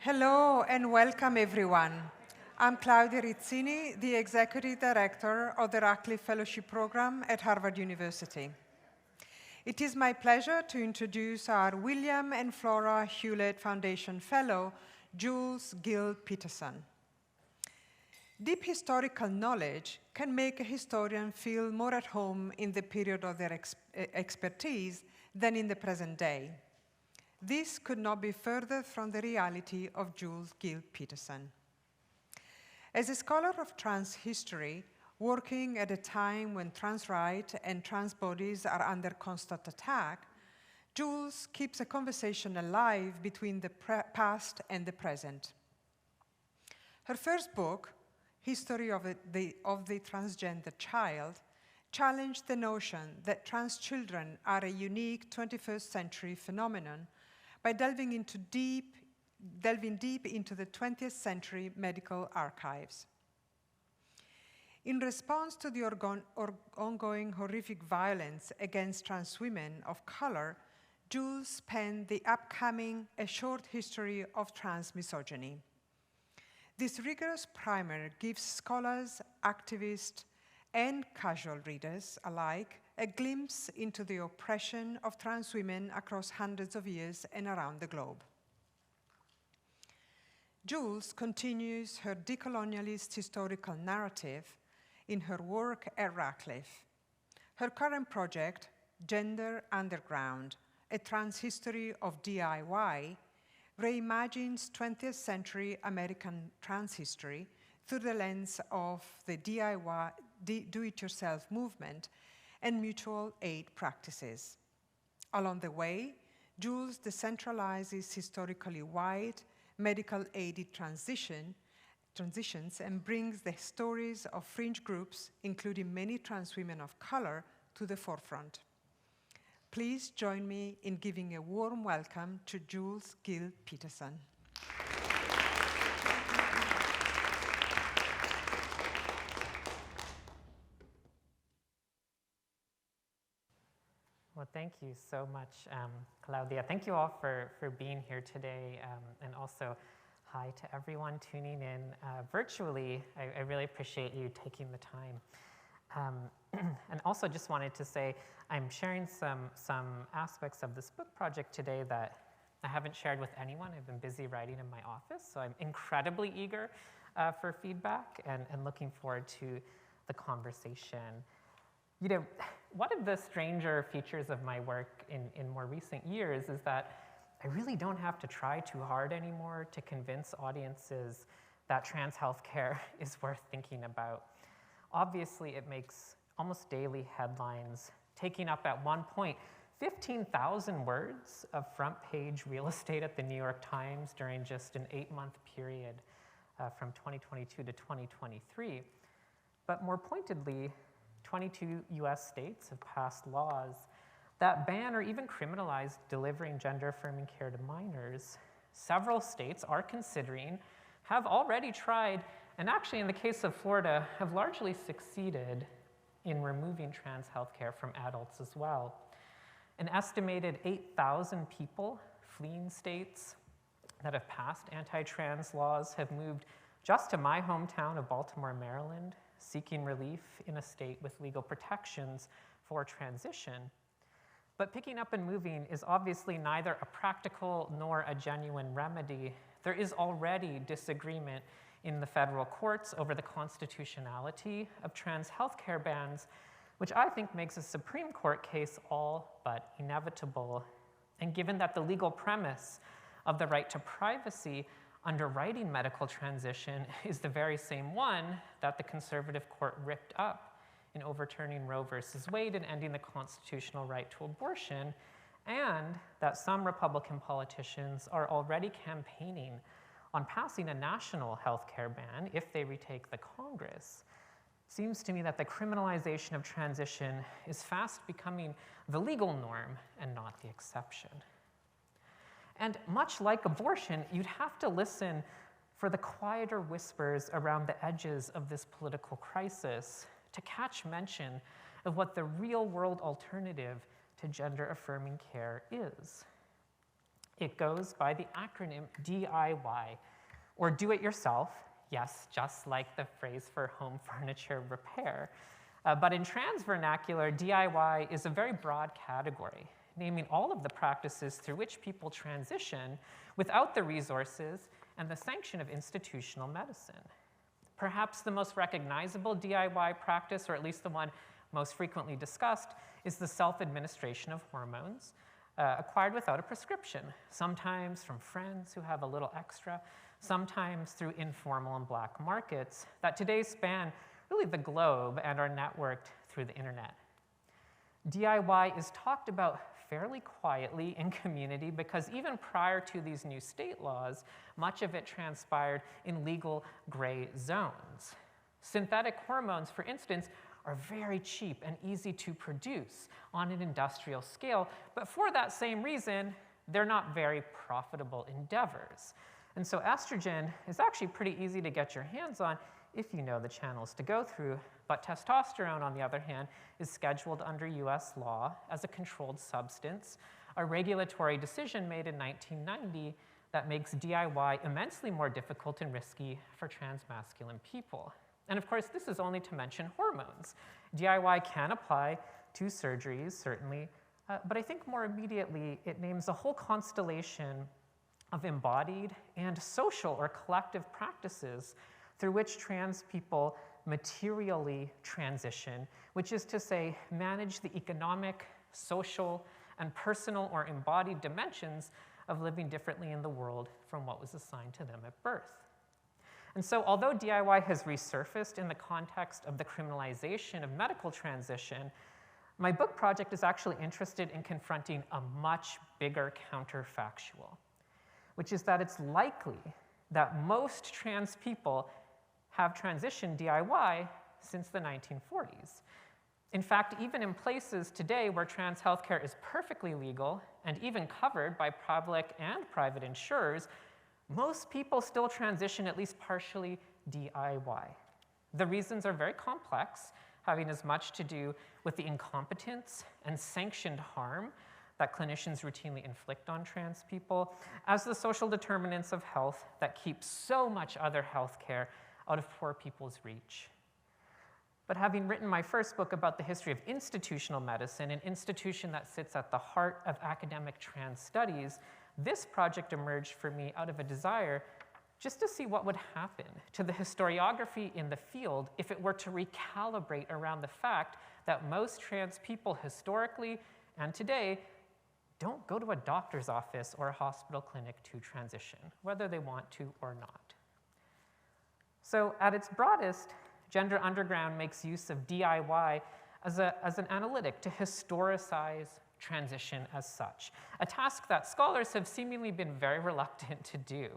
Hello and welcome everyone. I'm Claudia Rizzini, the Executive Director of the Radcliffe Fellowship Program at Harvard University. It is my pleasure to introduce our William and Flora Hewlett Foundation Fellow, Jules Gill-Peterson. Deep historical knowledge can make a historian feel more at home in the period of their expertise than in the present day. This could not be further from the reality of Jules Gill-Peterson. As a scholar of trans history, working at a time when trans rights and trans bodies are under constant attack, Jules keeps a conversation alive between the past and the present. Her first book, History of the Transgender Child, challenged the notion that trans children are a unique 21st century phenomenon by delving deep into the 20th century medical archives. In response to the ongoing horrific violence against trans women of color, Jules penned the upcoming A Short History of Trans Misogyny. This rigorous primer gives scholars, activists, and casual readers alike a glimpse into the oppression of trans women across hundreds of years and around the globe. Jules continues her decolonialist historical narrative in her work at Radcliffe. Her current project, Gender Underground, A Trans History of DIY, reimagines 20th century American trans history through the lens of the DIY, do-it-yourself movement and mutual aid practices. Along the way, Jules decentralizes historically wide medical aided transitions and brings the stories of fringe groups, including many trans women of color, to the forefront. Please join me in giving a warm welcome to Jules Gill-Peterson. Well, thank you so much, Claudia. Thank you all for being here today, and also hi to everyone tuning in virtually. I really appreciate you taking the time. And also just wanted to say I'm sharing some aspects of this book project today that I haven't shared with anyone. I've been busy writing in my office, so I'm incredibly eager for feedback and looking forward to the conversation. You know, one of the stranger features of my work in more recent years is that I really don't have to try too hard anymore to convince audiences that trans healthcare is worth thinking about. Obviously, it makes almost daily headlines, taking up at one point 15,000 words of front page real estate at the New York Times during just an 8-month period from 2022 to 2023. But more pointedly, 22 US states have passed laws that ban or even criminalize delivering gender-affirming care to minors. Several states are considering, have already tried, and actually in the case of Florida, have largely succeeded in removing trans healthcare from adults as well. An estimated 8,000 people fleeing states that have passed anti-trans laws have moved just to my hometown of Baltimore, Maryland, seeking relief in a state with legal protections for transition. But picking up and moving is obviously neither a practical nor a genuine remedy. There is already disagreement in the federal courts over the constitutionality of trans healthcare bans, which I think makes a Supreme Court case all but inevitable. And given that the legal premise of the right to privacy underwriting medical transition is the very same one that the conservative court ripped up in overturning Roe versus Wade and ending the constitutional right to abortion, and that some Republican politicians are already campaigning on passing a national health care ban if they retake the Congress, seems to me that the criminalization of transition is fast becoming the legal norm and not the exception. And much like abortion, you'd have to listen for the quieter whispers around the edges of this political crisis to catch mention of what the real-world alternative to gender-affirming care is. It goes by the acronym DIY, or do it yourself. Yes, just like the phrase for home furniture repair. But in trans vernacular, DIY is a very broad category, naming all of the practices through which people transition without the resources and the sanction of institutional medicine. Perhaps the most recognizable DIY practice, or at least the one most frequently discussed, is the self-administration of hormones acquired without a prescription, sometimes from friends who have a little extra, sometimes through informal and black markets that today span really the globe and are networked through the internet. DIY is talked about fairly quietly in community because even prior to these new state laws, much of it transpired in legal gray zones. Synthetic hormones, for instance, are very cheap and easy to produce on an industrial scale, but for that same reason, they're not very profitable endeavors. And so estrogen is actually pretty easy to get your hands on if you know the channels to go through, but testosterone, on the other hand, is scheduled under US law as a controlled substance, a regulatory decision made in 1990 that makes DIY immensely more difficult and risky for transmasculine people. And of course, this is only to mention hormones. DIY can apply to surgeries, certainly, but I think more immediately, it names a whole constellation of embodied and social or collective practices through which trans people materially transition, which is to say, manage the economic, social, and personal or embodied dimensions of living differently in the world from what was assigned to them at birth. And so although DIY has resurfaced in the context of the criminalization of medical transition, my book project is actually interested in confronting a much bigger counterfactual, which is that it's likely that most trans people have transitioned DIY since the 1940s. In fact, even in places today where trans healthcare is perfectly legal and even covered by public and private insurers, most people still transition at least partially DIY. The reasons are very complex, having as much to do with the incompetence and sanctioned harm that clinicians routinely inflict on trans people, as the social determinants of health that keep so much other healthcare out of poor people's reach. But having written my first book about the history of institutional medicine, an institution that sits at the heart of academic trans studies, this project emerged for me out of a desire just to see what would happen to the historiography in the field if it were to recalibrate around the fact that most trans people historically and today don't go to a doctor's office or a hospital clinic to transition, whether they want to or not. So at its broadest, Gender Underground makes use of DIY as an analytic to historicize transition as such, a task that scholars have seemingly been very reluctant to do.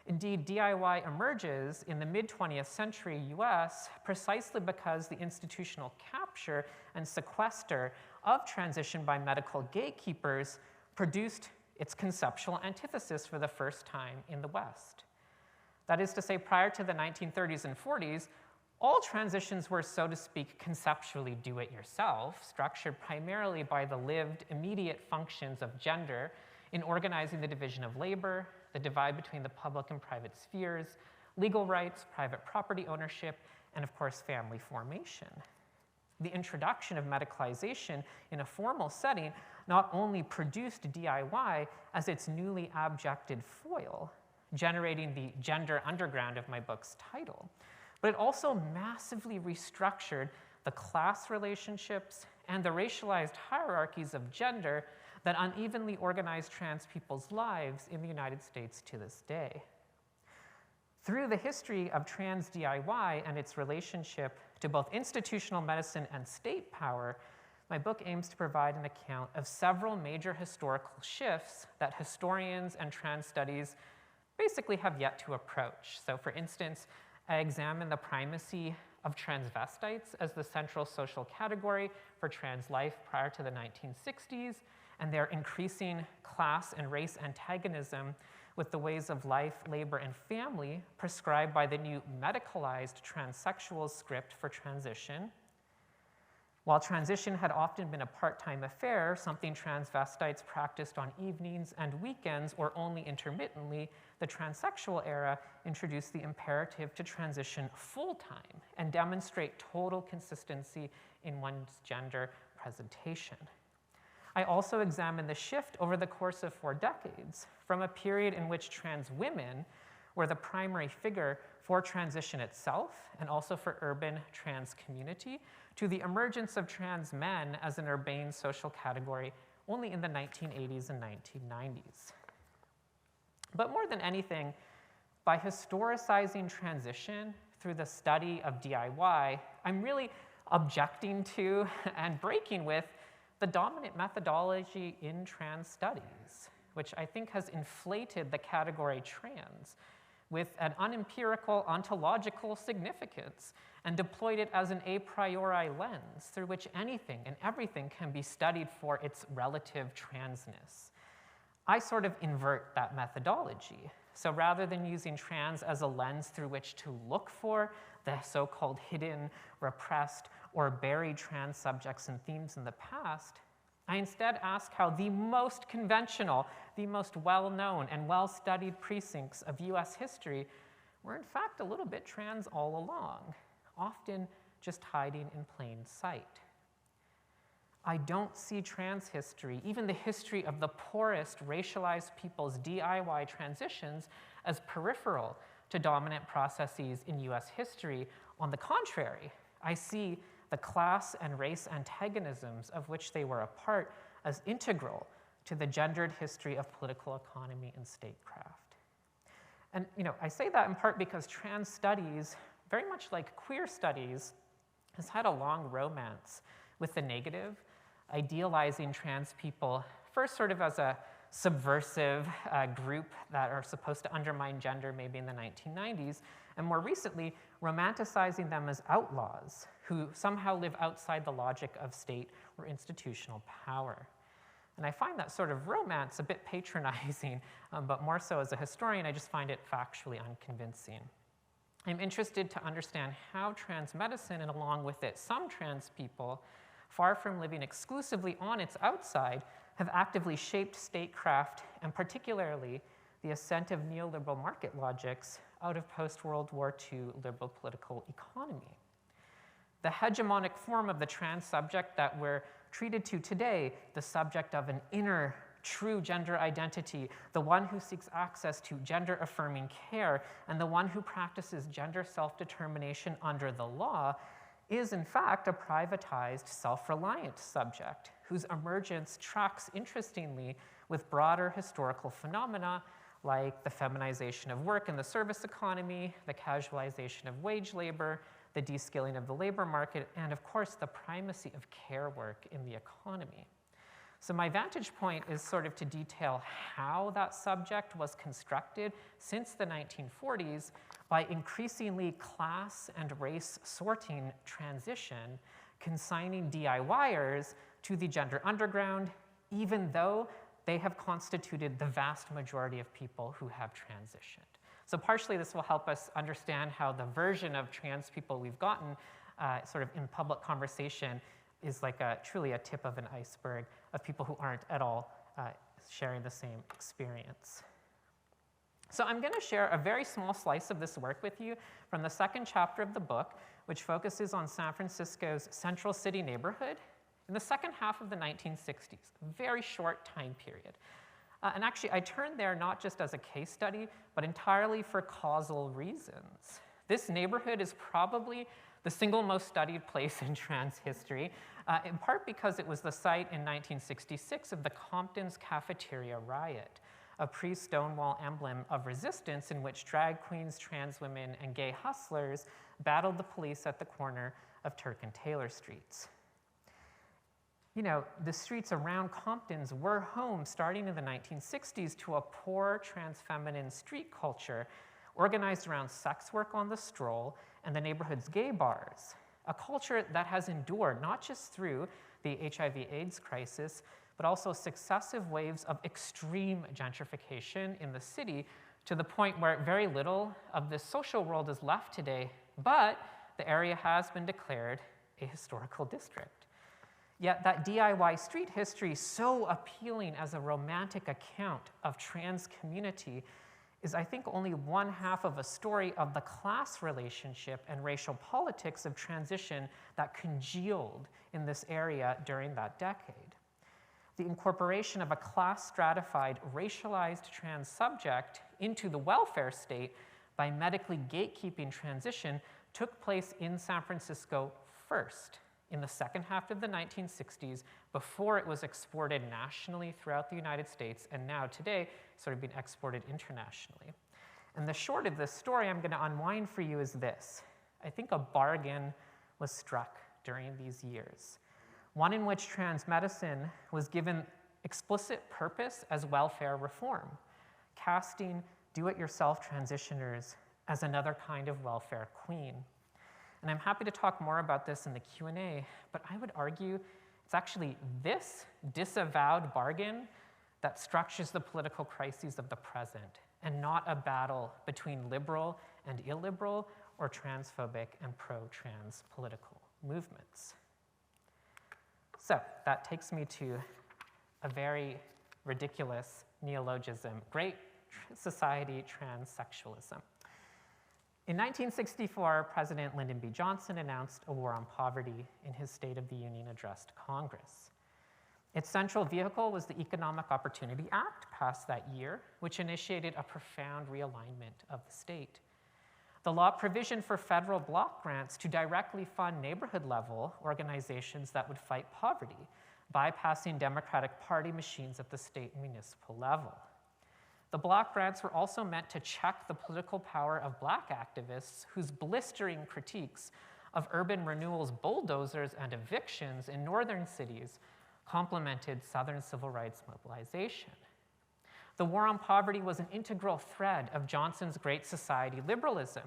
Indeed, DIY emerges in the mid-20th century US precisely because the institutional capture and sequester of transition by medical gatekeepers produced its conceptual antithesis for the first time in the West. That is to say, prior to the 1930s and 40s, all transitions were, so to speak, conceptually do-it-yourself, structured primarily by the lived, immediate functions of gender in organizing the division of labor, the divide between the public and private spheres, legal rights, private property ownership, and of course, family formation. The introduction of medicalization in a formal setting not only produced DIY as its newly abjected foil, generating the gender underground of my book's title, but it also massively restructured the class relationships and the racialized hierarchies of gender that unevenly organize trans people's lives in the United States to this day. Through the history of trans DIY and its relationship to both institutional medicine and state power, my book aims to provide an account of several major historical shifts that historians and trans studies basically have yet to approach. So for instance, I examine the primacy of transvestites as the central social category for trans life prior to the 1960s, and their increasing class and race antagonism with the ways of life, labor, and family prescribed by the new medicalized transsexual script for transition. While transition had often been a part-time affair, something transvestites practiced on evenings and weekends or only intermittently, the transsexual era introduced the imperative to transition full-time and demonstrate total consistency in one's gender presentation. I also examined the shift over the course of 4 decades from a period in which trans women were the primary figure for transition itself and also for urban trans community to the emergence of trans men as an urbane social category only in the 1980s and 1990s. But more than anything, by historicizing transition through the study of DIY, I'm really objecting to and breaking with the dominant methodology in trans studies, which I think has inflated the category trans with an unempirical ontological significance and deployed it as an a priori lens through which anything and everything can be studied for its relative transness. I sort of invert that methodology. So rather than using trans as a lens through which to look for the so-called hidden, repressed, or buried trans subjects and themes in the past, I instead ask how the most conventional, the most well-known and well-studied precincts of US history were in fact a little bit trans all along, often just hiding in plain sight. I don't see trans history, even the history of the poorest racialized people's DIY transitions, as peripheral to dominant processes in US history. On the contrary, I see the class and race antagonisms of which they were a part as integral to the gendered history of political economy and statecraft. And I say that in part because trans studies, very much like queer studies, has had a long romance with the negative, idealizing trans people first sort of as a subversive group that are supposed to undermine gender maybe in the 1990s, and more recently, romanticizing them as outlaws who somehow live outside the logic of state or institutional power. And I find that sort of romance a bit patronizing, but more so as a historian, I just find it factually unconvincing. I'm interested to understand how trans medicine, and along with it, some trans people, far from living exclusively on its outside, have actively shaped statecraft, and particularly the ascent of neoliberal market logics out of post-World War II liberal political economy. The hegemonic form of the trans subject that we're treated to today, the subject of an inner, true gender identity, the one who seeks access to gender-affirming care, and the one who practices gender self-determination under the law, is in fact a privatized, self-reliant subject whose emergence tracks interestingly with broader historical phenomena like the feminization of work in the service economy, the casualization of wage labor, the de-skilling of the labor market, and of course the primacy of care work in the economy. So my vantage point is sort of to detail how that subject was constructed since the 1940s by increasingly class and race sorting transition, consigning DIYers to the gender underground, even though they have constituted the vast majority of people who have transitioned. So partially this will help us understand how the version of trans people we've gotten sort of in public conversation is like truly a tip of an iceberg of people who aren't at all sharing the same experience. So I'm going to share a very small slice of this work with you from the second chapter of the book, which focuses on San Francisco's Central City neighborhood in the second half of the 1960s, a very short time period. And actually, I turned there not just as a case study, but entirely for causal reasons. This neighborhood is probably the single most studied place in trans history, in part because it was the site in 1966 of the Compton's Cafeteria Riot, a pre-Stonewall emblem of resistance in which drag queens, trans women, and gay hustlers battled the police at the corner of Turk and Taylor Streets. The streets around Compton's were home, starting in the 1960s, to a poor trans-feminine street culture organized around sex work on the stroll and the neighborhood's gay bars, a culture that has endured not just through the HIV/AIDS crisis, but also successive waves of extreme gentrification in the city, to the point where very little of this social world is left today, but the area has been declared a historical district. Yet that DIY street history, so appealing as a romantic account of trans community, is, I think, only one half of a story of the class relationship and racial politics of transition that congealed in this area during that decade. The incorporation of a class-stratified, racialized trans subject into the welfare state by medically gatekeeping transition took place in San Francisco first, in the second half of the 1960s, before it was exported nationally throughout the United States, and now today sort of being exported internationally. And the short of this story I'm going to unwind for you is this. I think a bargain was struck during these years, one in which trans medicine was given explicit purpose as welfare reform, casting do-it-yourself transitioners as another kind of welfare queen. And I'm happy to talk more about this in the Q&A, but I would argue it's actually this disavowed bargain that structures the political crises of the present, and not a battle between liberal and illiberal or transphobic and pro-trans political movements. So that takes me to a very ridiculous neologism, Great Society transsexualism. In 1964, President Lyndon B. Johnson announced a war on poverty in his State of the Union address to Congress. Its central vehicle was the Economic Opportunity Act, passed that year, which initiated a profound realignment of the state. The law provisioned for federal block grants to directly fund neighborhood-level organizations that would fight poverty, bypassing Democratic Party machines at the state and municipal level. The block grants were also meant to check the political power of Black activists whose blistering critiques of urban renewal's bulldozers and evictions in northern cities complemented Southern civil rights mobilization. The war on poverty was an integral thread of Johnson's Great Society liberalism,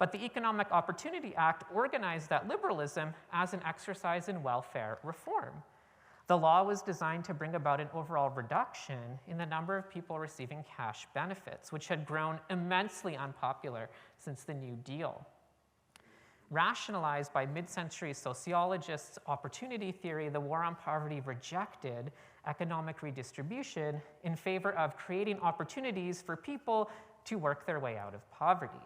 but the Economic Opportunity Act organized that liberalism as an exercise in welfare reform. The law was designed to bring about an overall reduction in the number of people receiving cash benefits, which had grown immensely unpopular since the New Deal. Rationalized by mid-century sociologists' opportunity theory, the war on poverty rejected economic redistribution in favor of creating opportunities for people to work their way out of poverty.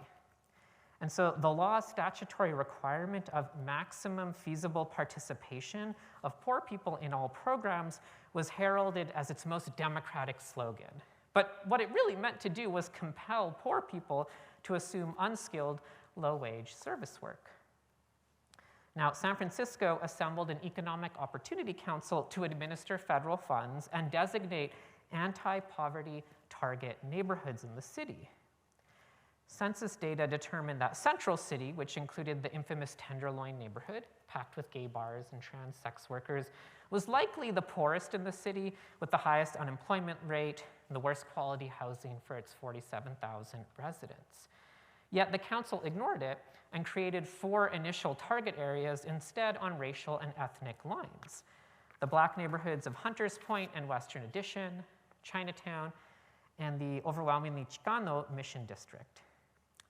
And so the law's statutory requirement of maximum feasible participation of poor people in all programs was heralded as its most democratic slogan. But what it really meant to do was compel poor people to assume unskilled, low-wage service work. Now, San Francisco assembled an Economic Opportunity Council to administer federal funds and designate anti-poverty target neighborhoods in the city. Census data determined that Central City, which included the infamous Tenderloin neighborhood, packed with gay bars and trans sex workers, was likely the poorest in the city, with the highest unemployment rate and the worst quality housing for its 47,000 residents. Yet the council ignored it and created 4 initial target areas instead on racial and ethnic lines: the Black neighborhoods of Hunters Point and Western Addition, Chinatown, and the overwhelmingly Chicano Mission District.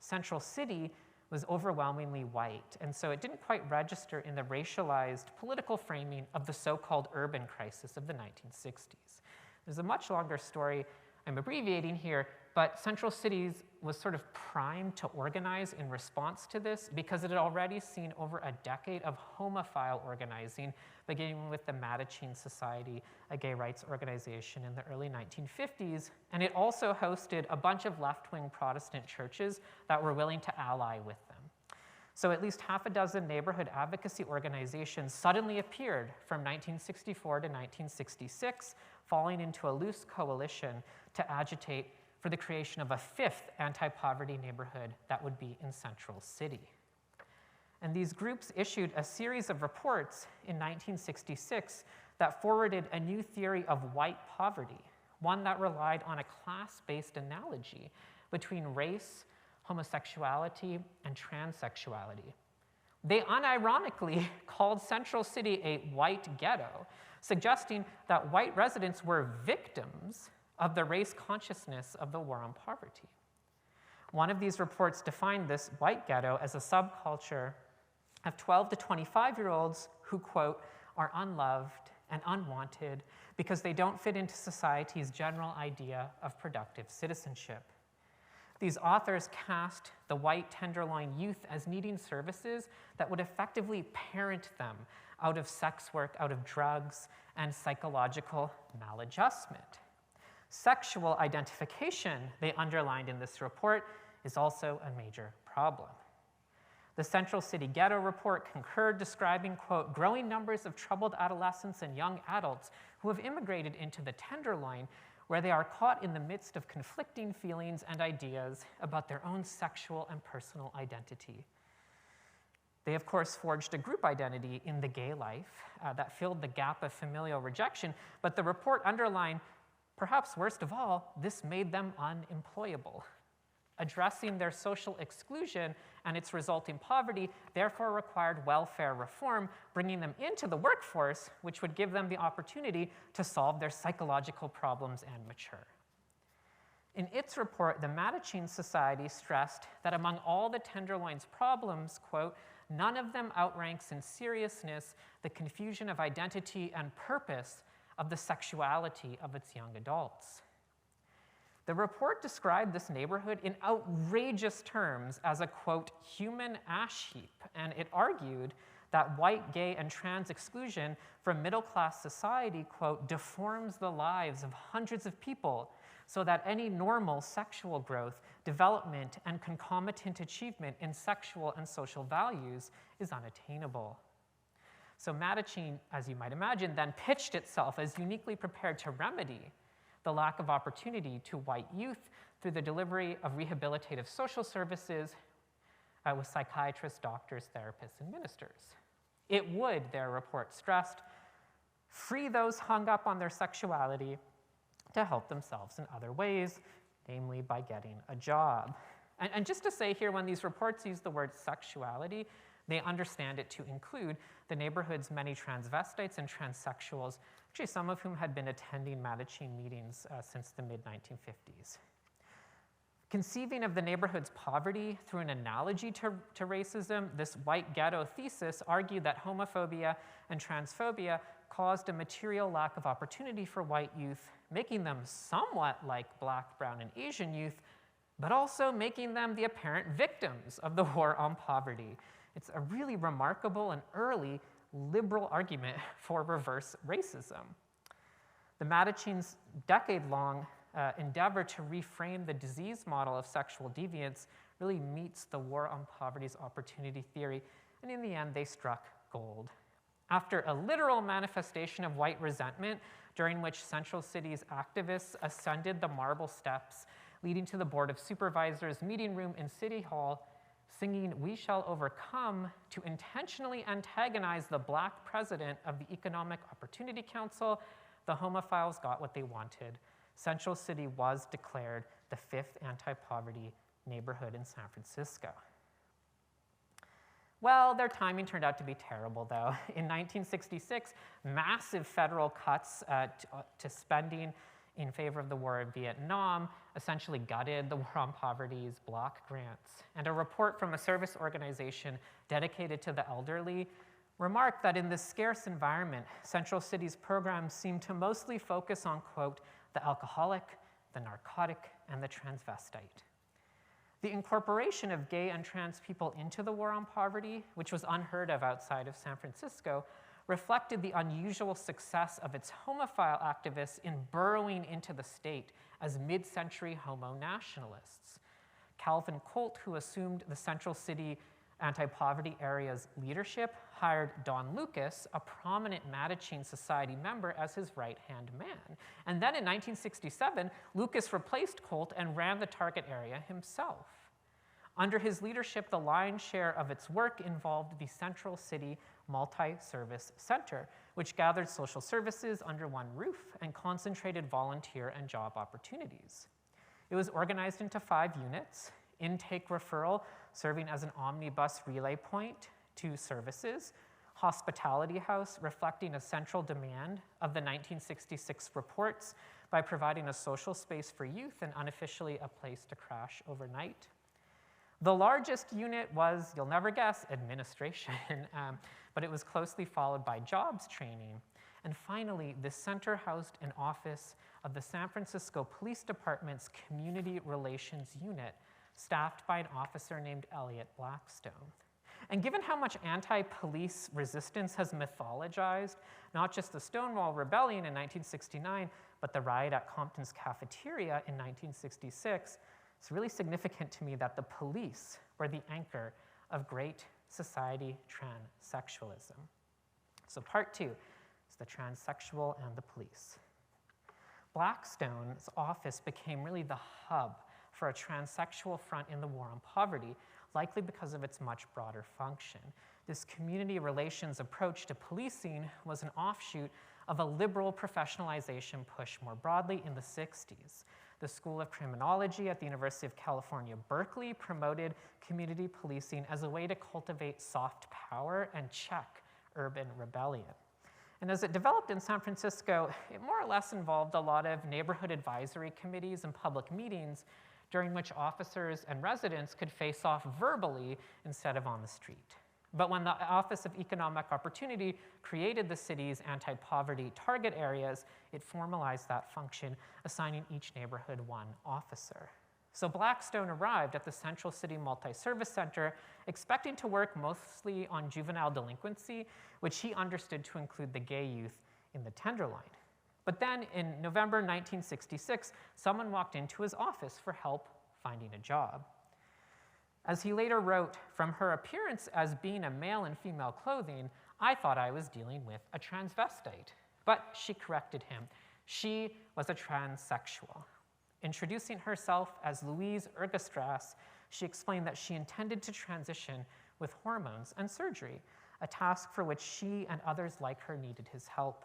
Central City was overwhelmingly white, and so it didn't quite register in the racialized political framing of the so-called urban crisis of the 1960s. There's a much longer story I'm abbreviating here, but Central Cities was sort of primed to organize in response to this because it had already seen over a decade of homophile organizing, beginning with the Mattachine Society, a gay rights organization in the early 1950s, and it also hosted a bunch of left-wing Protestant churches that were willing to ally with them. So at least half a dozen neighborhood advocacy organizations suddenly appeared from 1964 to 1966, falling into a loose coalition to agitate for the creation of a 5th anti-poverty neighborhood that would be in Central City. And these groups issued a series of reports in 1966 that forwarded a new theory of white poverty, one that relied on a class-based analogy between race, homosexuality, and transsexuality. They unironically called Central City a white ghetto, suggesting that white residents were victims of the race consciousness of the war on poverty. One of these reports defined this white ghetto as a subculture of 12 to 25-year-olds who, quote, are unloved and unwanted because they don't fit into society's general idea of productive citizenship. These authors cast the white tenderloin youth as needing services that would effectively parent them out of sex work, out of drugs, and psychological maladjustment. Sexual identification, they underlined in this report, is also a major problem. The Central City Ghetto Report concurred, describing, quote, growing numbers of troubled adolescents and young adults who have immigrated into the Tenderloin, where they are caught in the midst of conflicting feelings and ideas about their own sexual and personal identity. They, of course, forged a group identity in the gay life that filled the gap of familial rejection, but the report underlined, perhaps worst of all, this made them unemployable. Addressing their social exclusion and its resulting poverty therefore required welfare reform, bringing them into the workforce, which would give them the opportunity to solve their psychological problems and mature. In its report, the Mattachine Society stressed that among all the Tenderloin's problems, quote, none of them outranks in seriousness the confusion of identity and purpose of the sexuality of its young adults. The report described this neighborhood in outrageous terms as a, quote, human ash heap, and it argued that white, gay, and trans exclusion from middle-class society, quote, deforms the lives of hundreds of people so that any normal sexual growth, development, and concomitant achievement in sexual and social values is unattainable. So Mattachine, as you might imagine, then pitched itself as uniquely prepared to remedy the lack of opportunity to white youth through the delivery of rehabilitative social services with psychiatrists, doctors, therapists, and ministers. It would, their report stressed, free those hung up on their sexuality to help themselves in other ways, namely by getting a job. And just to say here, when these reports use the word sexuality, they understand it to include the neighborhood's many transvestites and transsexuals, actually some of whom had been attending Mattachine meetings since the mid-1950s. Conceiving of the neighborhood's poverty through an analogy to racism, this white ghetto thesis argued that homophobia and transphobia caused a material lack of opportunity for white youth, making them somewhat like Black, brown, and Asian youth, but also making them the apparent victims of the war on poverty. It's a really remarkable and early liberal argument for reverse racism. The Mattachine's decade-long endeavor to reframe the disease model of sexual deviance really meets the war on poverty's opportunity theory, and in the end, they struck gold. After a literal manifestation of white resentment, during which Central City's activists ascended the marble steps leading to the Board of Supervisors meeting room in City Hall, singing "We Shall Overcome" to intentionally antagonize the Black president of the Economic Opportunity Council, the homophiles got what they wanted. Central City was declared the 5th anti-poverty neighborhood in San Francisco. Well, their timing turned out to be terrible, though. In 1966, massive federal cuts to spending in favor of the war in Vietnam essentially gutted the War on Poverty's block grants. And a report from a service organization dedicated to the elderly remarked that in this scarce environment, Central City's programs seemed to mostly focus on, quote, the alcoholic, the narcotic, and the transvestite. The incorporation of gay and trans people into the war on poverty, which was unheard of outside of San Francisco, reflected the unusual success of its homophile activists in burrowing into the state as mid-century homo nationalists. Calvin Colt, who assumed the Central City anti-poverty area's leadership, hired Don Lucas, a prominent Mattachine Society member, as his right-hand man. And then in 1967, Lucas replaced Colt and ran the target area himself. Under his leadership, the lion's share of its work involved the Central City Multi-Service Center, which gathered social services under one roof and concentrated volunteer and job opportunities. It was organized into 5 units: intake referral, serving as an omnibus relay point to services; hospitality house, reflecting a central demand of the 1966 reports by providing a social space for youth and unofficially a place to crash overnight; The largest unit was, you'll never guess, administration, but it was closely followed by jobs training. And finally, the center housed an office of the San Francisco Police Department's Community Relations Unit, staffed by an officer named Elliot Blackstone. And given how much anti-police resistance has mythologized, not just the Stonewall Rebellion in 1969, but the riot at Compton's cafeteria in 1966, it's really significant to me that the police were the anchor of great society transsexualism. So part 2 is the transsexual and the police. Blackstone's office became really the hub for a transsexual front in the war on poverty, likely because of its much broader function. This community relations approach to policing was an offshoot of a liberal professionalization push more broadly in the 60s. The School of Criminology at the University of California, Berkeley promoted community policing as a way to cultivate soft power and check urban rebellion. And as it developed in San Francisco, it more or less involved a lot of neighborhood advisory committees and public meetings during which officers and residents could face off verbally instead of on the street. But when the Office of Economic Opportunity created the city's anti-poverty target areas, it formalized that function, assigning each neighborhood one officer. So Blackstone arrived at the Central City Multi-Service Center expecting to work mostly on juvenile delinquency, which he understood to include the gay youth in the Tenderloin. But then in November 1966, someone walked into his office for help finding a job. As he later wrote, "From her appearance as being a male in female clothing, I thought I was dealing with a transvestite." But she corrected him. She was a transsexual. Introducing herself as Louise Ergastras, she explained that she intended to transition with hormones and surgery, a task for which she and others like her needed his help.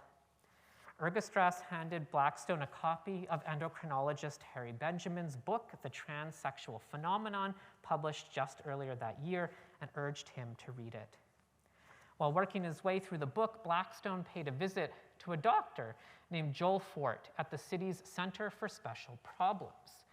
Ergastras handed Blackstone a copy of endocrinologist Harry Benjamin's book, The Transsexual Phenomenon, published just earlier that year, and urged him to read it. While working his way through the book, Blackstone paid a visit to a doctor named Joel Fort at the city's Center for Special Problems.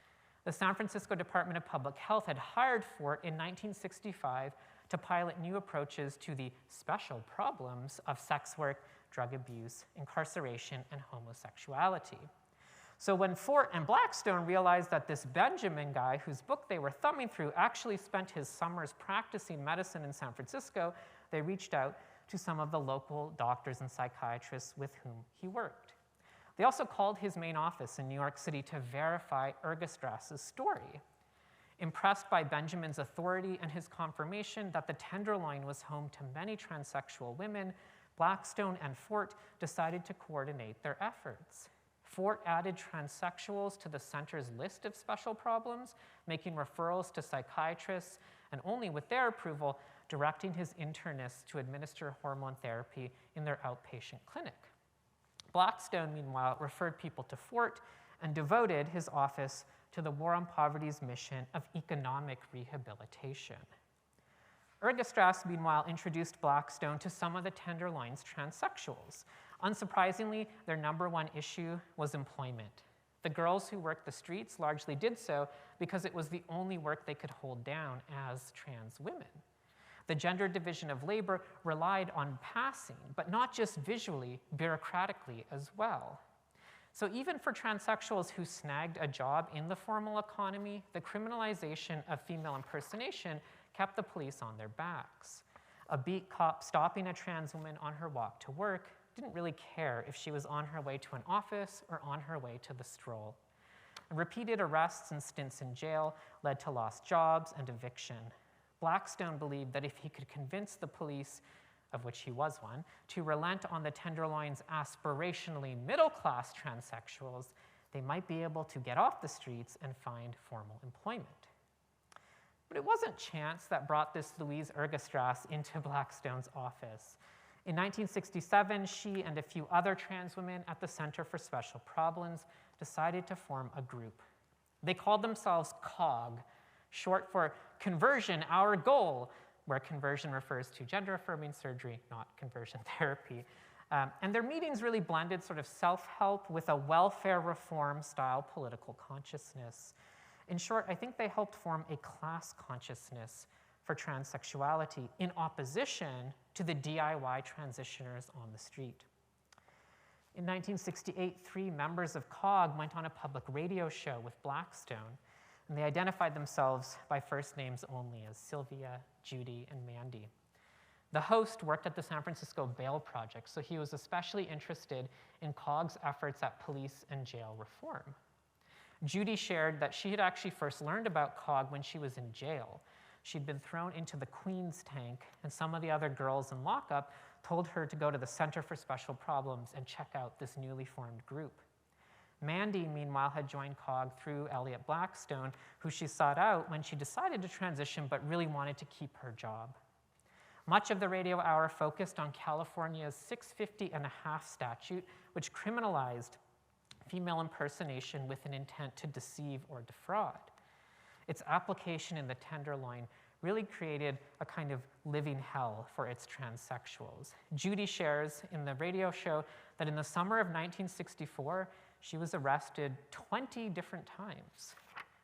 The San Francisco Department of Public Health had hired Fort in 1965 to pilot new approaches to the special problems of sex work, drug abuse, incarceration, and homosexuality. So when Fort and Blackstone realized that this Benjamin guy, whose book they were thumbing through, actually spent his summers practicing medicine in San Francisco, they reached out to some of the local doctors and psychiatrists with whom he worked. They also called his main office in New York City to verify Ergastras's story. Impressed by Benjamin's authority and his confirmation that the Tenderloin was home to many transsexual women, Blackstone and Fort decided to coordinate their efforts. Fort added transsexuals to the center's list of special problems, making referrals to psychiatrists, and only with their approval, directing his internists to administer hormone therapy in their outpatient clinic. Blackstone, meanwhile, referred people to Fort and devoted his office to the War on Poverty's mission of economic rehabilitation. Ergastras, meanwhile, introduced Blackstone to some of the Tenderloin's transsexuals. Unsurprisingly, their number one issue was employment. The girls who worked the streets largely did so because it was the only work they could hold down as trans women. The gender division of labor relied on passing, but not just visually, bureaucratically as well. So even for transsexuals who snagged a job in the formal economy, the criminalization of female impersonation kept the police on their backs. A beat cop stopping a trans woman on her walk to work didn't really care if she was on her way to an office or on her way to the stroll. And repeated arrests and stints in jail led to lost jobs and eviction. Blackstone believed that if he could convince the police, of which he was one, to relent on the Tenderloin's aspirationally middle-class transsexuals, they might be able to get off the streets and find formal employment. But it wasn't chance that brought this Louise Ergastras into Blackstone's office. In 1967, she and a few other trans women at the Center for Special Problems decided to form a group. They called themselves COG, short for Conversion, Our Goal, where conversion refers to gender-affirming surgery, not conversion therapy. And their meetings really blended sort of self-help with a welfare reform-style political consciousness. In short, I think they helped form a class consciousness for transsexuality in opposition to the DIY transitioners on the street. In 1968, 3 members of COG went on a public radio show with Blackstone, and they identified themselves by first names only as Sylvia, Judy, and Mandy. The host worked at the San Francisco Bail Project, so he was especially interested in COG's efforts at police and jail reform. Judy shared that she had actually first learned about COG when she was in jail. She'd been thrown into the Queen's tank, and some of the other girls in lockup told her to go to the Center for Special Problems and check out this newly formed group. Mandy, meanwhile, had joined COG through Elliot Blackstone, who she sought out when she decided to transition but really wanted to keep her job. Much of the radio hour focused on California's 650.5 statute, which criminalized female impersonation with an intent to deceive or defraud. Its application in the Tenderloin really created a kind of living hell for its transsexuals. Judy shares in the radio show that in the summer of 1964, she was arrested 20 different times,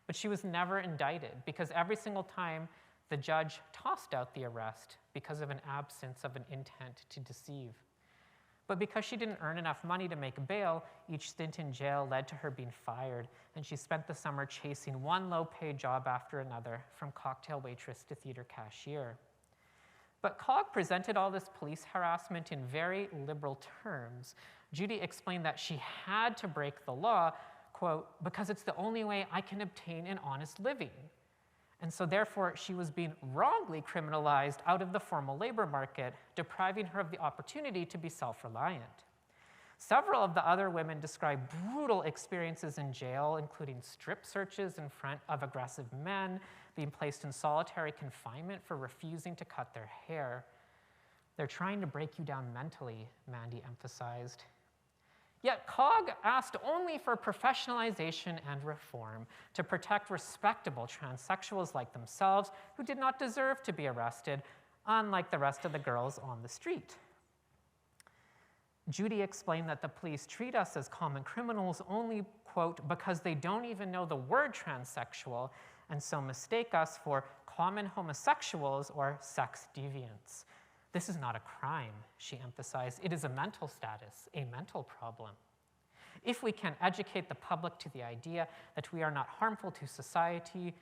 but she was never indicted because every single time the judge tossed out the arrest because of an absence of an intent to deceive. But because she didn't earn enough money to make bail, each stint in jail led to her being fired, and she spent the summer chasing one low-paid job after another, from cocktail waitress to theater cashier. But COG presented all this police harassment in very liberal terms. Judy explained that she had to break the law, quote, because it's the only way I can obtain an honest living. And so therefore, she was being wrongly criminalized out of the formal labor market, depriving her of the opportunity to be self-reliant. Several of the other women described brutal experiences in jail, including strip searches in front of aggressive men, being placed in solitary confinement for refusing to cut their hair. They're trying to break you down mentally, Mandy emphasized. Yet COG asked only for professionalization and reform to protect respectable transsexuals like themselves who did not deserve to be arrested, unlike the rest of the girls on the street. Judy explained that the police treat us as common criminals only, quote, because they don't even know the word transsexual and so mistake us for common homosexuals or sex deviants. This is not a crime, she emphasized. It is a mental status, a mental problem. If we can educate the public to the idea that we are not harmful to society,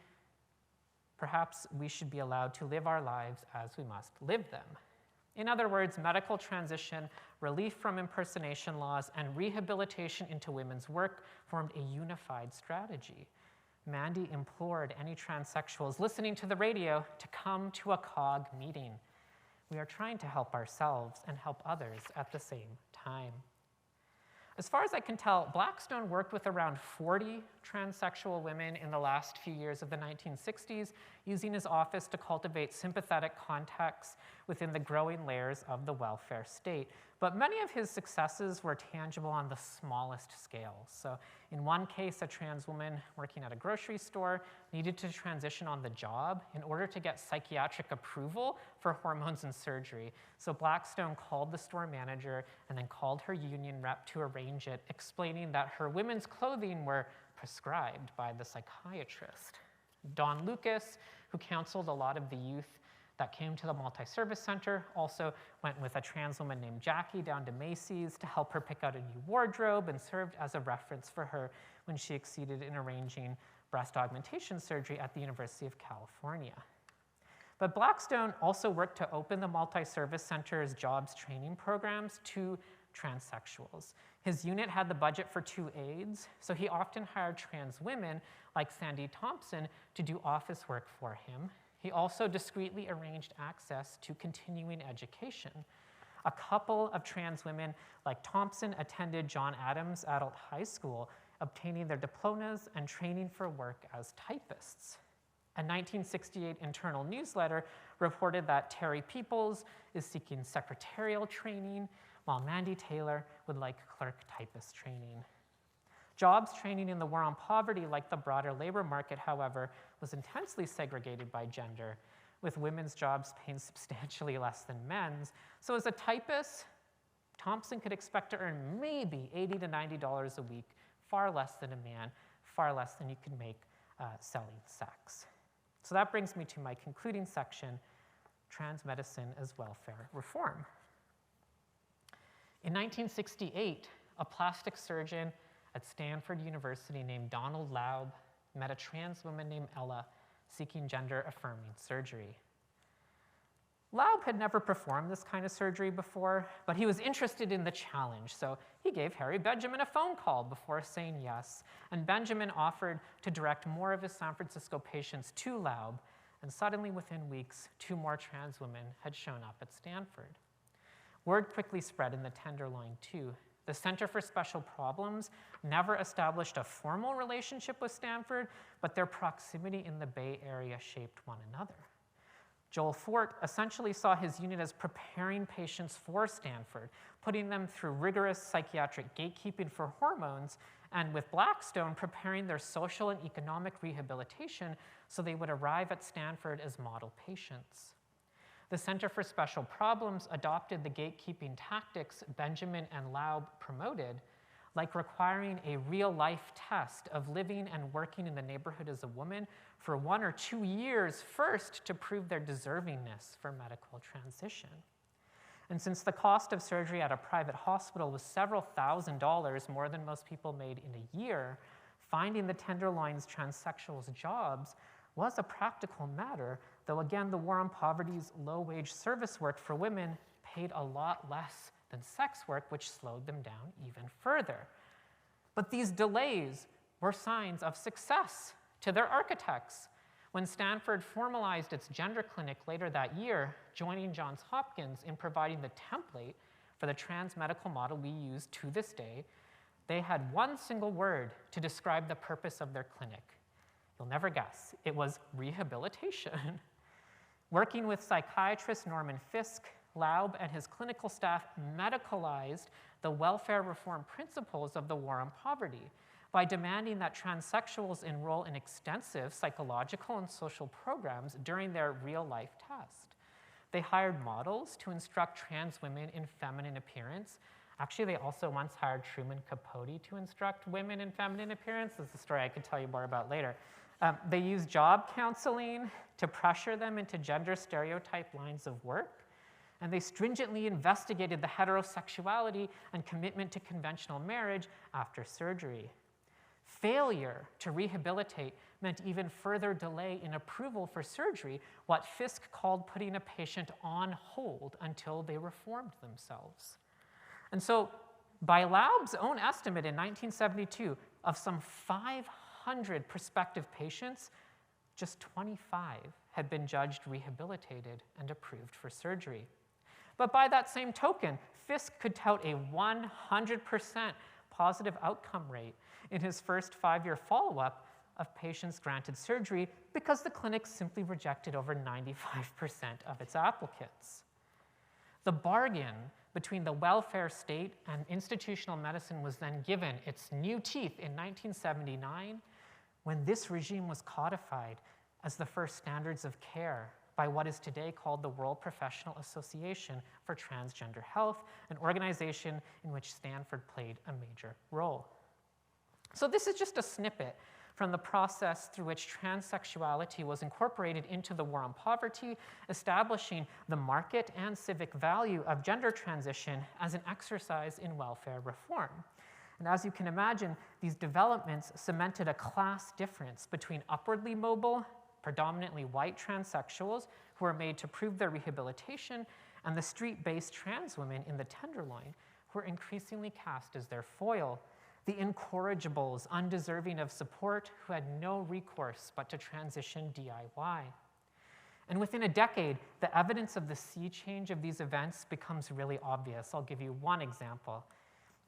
perhaps we should be allowed to live our lives as we must live them. In other words, medical transition, relief from impersonation laws, and rehabilitation into women's work formed a unified strategy. Mandy implored any transsexuals listening to the radio to come to a COG meeting. We are trying to help ourselves and help others at the same time. As far as I can tell, Blackstone worked with around 40 transsexual women in the last few years of the 1960s, using his office to cultivate sympathetic contacts within the growing layers of the welfare state. But many of his successes were tangible on the smallest scale. So in one case, a trans woman working at a grocery store needed to transition on the job in order to get psychiatric approval for hormones and surgery. So Blackstone called the store manager and then called her union rep to arrange it, explaining that her women's clothing were prescribed by the psychiatrist. Don Lucas, who counseled a lot of the youth that came to the multi-service center, also went with a trans woman named Jackie down to Macy's to help her pick out a new wardrobe and served as a reference for her when she succeeded in arranging breast augmentation surgery at the University of California. But Blackstone also worked to open the multi-service center's jobs training programs to transsexuals. His unit had the budget for 2 aides, so he often hired trans women like Sandy Thompson to do office work for him. He also discreetly arranged access to continuing education. A couple of trans women like Thompson attended John Adams Adult High School, obtaining their diplomas and training for work as typists. A 1968 internal newsletter reported that Terry Peoples is seeking secretarial training, while Mandy Taylor would like clerk typist training. Jobs training in the war on poverty, like the broader labor market, however, was intensely segregated by gender, with women's jobs paying substantially less than men's. So as a typist, Thompson could expect to earn maybe $80 to $90 a week, far less than a man, far less than you could make selling sex. So that brings me to my concluding section, trans medicine as welfare reform. In 1968, a plastic surgeon at Stanford University named Donald Laub met a trans woman named Ella seeking gender-affirming surgery. Laub had never performed this kind of surgery before, but he was interested in the challenge, so he gave Harry Benjamin a phone call before saying yes, and Benjamin offered to direct more of his San Francisco patients to Laub, and suddenly within weeks, 2 more trans women had shown up at Stanford. Word quickly spread in the Tenderloin, too. The Center for Special Problems never established a formal relationship with Stanford, but their proximity in the Bay Area shaped one another. Joel Fort essentially saw his unit as preparing patients for Stanford, putting them through rigorous psychiatric gatekeeping for hormones, and with Blackstone, preparing their social and economic rehabilitation so they would arrive at Stanford as model patients. The Center for Special Problems adopted the gatekeeping tactics Benjamin and Laub promoted, like requiring a real-life test of living and working in the neighborhood as a woman for 1 or 2 years first to prove their deservingness for medical transition. And since the cost of surgery at a private hospital was several $1,000s more than most people made in a year, finding the Tenderloin's transsexuals jobs was a practical matter, though again, the War on Poverty's low-wage service work for women paid a lot less than sex work, which slowed them down even further. But these delays were signs of success to their architects. When Stanford formalized its gender clinic later that year, joining Johns Hopkins in providing the template for the trans medical model we use to this day, they had one single word to describe the purpose of their clinic. You'll never guess. It was rehabilitation. Working with psychiatrist Norman Fisk, Laub and his clinical staff medicalized the welfare reform principles of the War on Poverty by demanding that transsexuals enroll in extensive psychological and social programs during their real-life test. They hired models to instruct trans women in feminine appearance. Actually, they also once hired Truman Capote to instruct women in feminine appearance. This is a story I could tell you more about later. They used job counseling to pressure them into gender stereotype lines of work. And they stringently investigated the heterosexuality and commitment to conventional marriage after surgery. Failure to rehabilitate meant even further delay in approval for surgery, what Fisk called putting a patient on hold until they reformed themselves. And so, by Laub's own estimate in 1972, of some 500 prospective patients, just 25 had been judged rehabilitated and approved for surgery. But by that same token, Fisk could tout a 100% positive outcome rate in his first 5-year follow-up of patients granted surgery because the clinic simply rejected over 95% of its applicants. The bargain between the welfare state and institutional medicine was then given its new teeth in 1979 when this regime was codified as the first standards of care by what is today called the World Professional Association for Transgender Health, an organization in which Stanford played a major role. So this is just a snippet from the process through which transsexuality was incorporated into the War on Poverty, establishing the market and civic value of gender transition as an exercise in welfare reform. And as you can imagine, these developments cemented a class difference between upwardly mobile, predominantly white transsexuals who were made to prove their rehabilitation, and the street-based trans women in the Tenderloin who were increasingly cast as their foil, the incorrigibles undeserving of support who had no recourse but to transition DIY. And within a decade, the evidence of the sea change of these events becomes really obvious. I'll give you one example.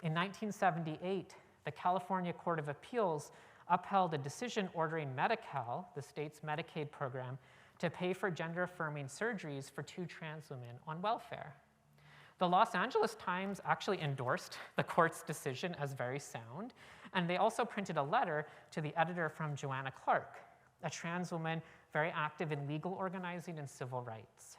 In 1978, the California Court of Appeals upheld a decision ordering Medi-Cal, the state's Medicaid program, to pay for gender-affirming surgeries for 2 trans women on welfare. The Los Angeles Times actually endorsed the court's decision as very sound, and they also printed a letter to the editor from Joanna Clark, a trans woman very active in legal organizing and civil rights.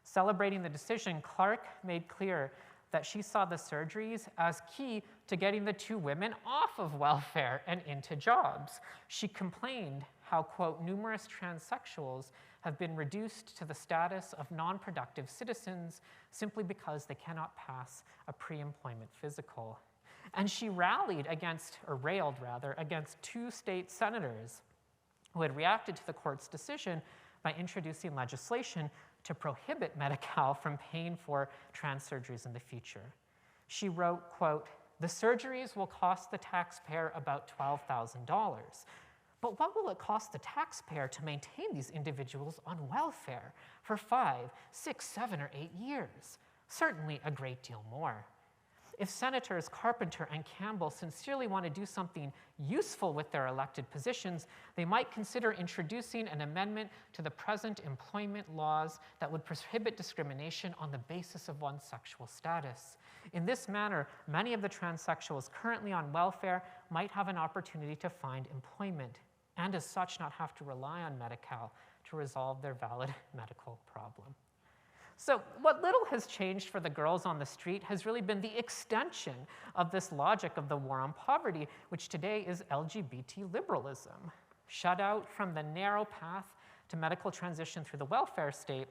Celebrating the decision, Clark made clear that she saw the surgeries as key to getting the two women off of welfare and into jobs. She complained how, quote, numerous transsexuals have been reduced to the status of non-productive citizens simply because they cannot pass a pre-employment physical. And she rallied against, or railed rather, against two state senators who had reacted to the court's decision by introducing legislation to prohibit Medi-Cal from paying for trans surgeries in the future. She wrote, quote, "The surgeries will cost the taxpayer about $12,000. But what will it cost the taxpayer to maintain these individuals on welfare for 5, 6, 7, or 8 years? Certainly a great deal more. If Senators Carpenter and Campbell sincerely want to do something useful with their elected positions, they might consider introducing an amendment to the present employment laws that would prohibit discrimination on the basis of one's sexual status. In this manner, many of the transsexuals currently on welfare might have an opportunity to find employment, and as such not have to rely on Medi-Cal to resolve their valid medical problem." So what little has changed for the girls on the street has really been the extension of this logic of the war on poverty, which today is LGBT liberalism. Shut out from the narrow path to medical transition through the welfare state,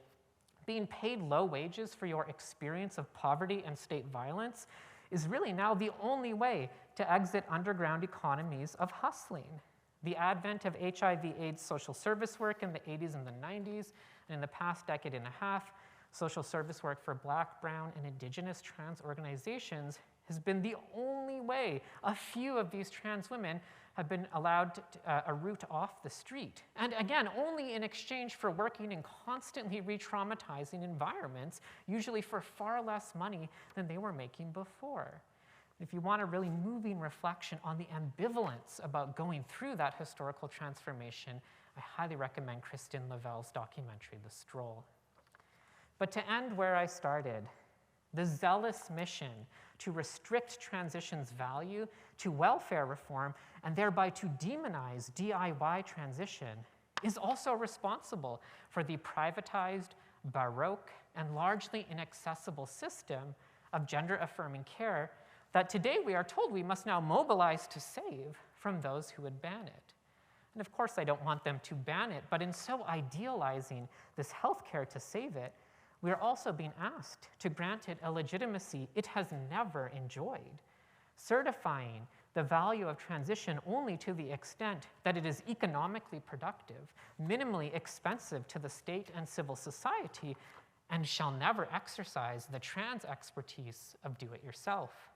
being paid low wages for your experience of poverty and state violence is really now the only way to exit underground economies of hustling. The advent of HIV/AIDS social service work in the 80s and the 90s, and in the past decade and a half, social service work for Black, Brown, and Indigenous trans organizations has been the only way a few of these trans women have been allowed a route off the street. And again, only in exchange for working in constantly re-traumatizing environments, usually for far less money than they were making before. If you want a really moving reflection on the ambivalence about going through that historical transformation, I highly recommend Kristen Lavell's documentary, The Stroll. But to end where I started, the zealous mission to restrict transition's value to welfare reform and thereby to demonize DIY transition is also responsible for the privatized, baroque, and largely inaccessible system of gender-affirming care that today we are told we must now mobilize to save from those who would ban it. And of course, I don't want them to ban it, but in so idealizing this healthcare to save it, we are also being asked to grant it a legitimacy it has never enjoyed, certifying the value of transition only to the extent that it is economically productive, minimally expensive to the state and civil society, and shall never exercise the trans expertise of do-it-yourself.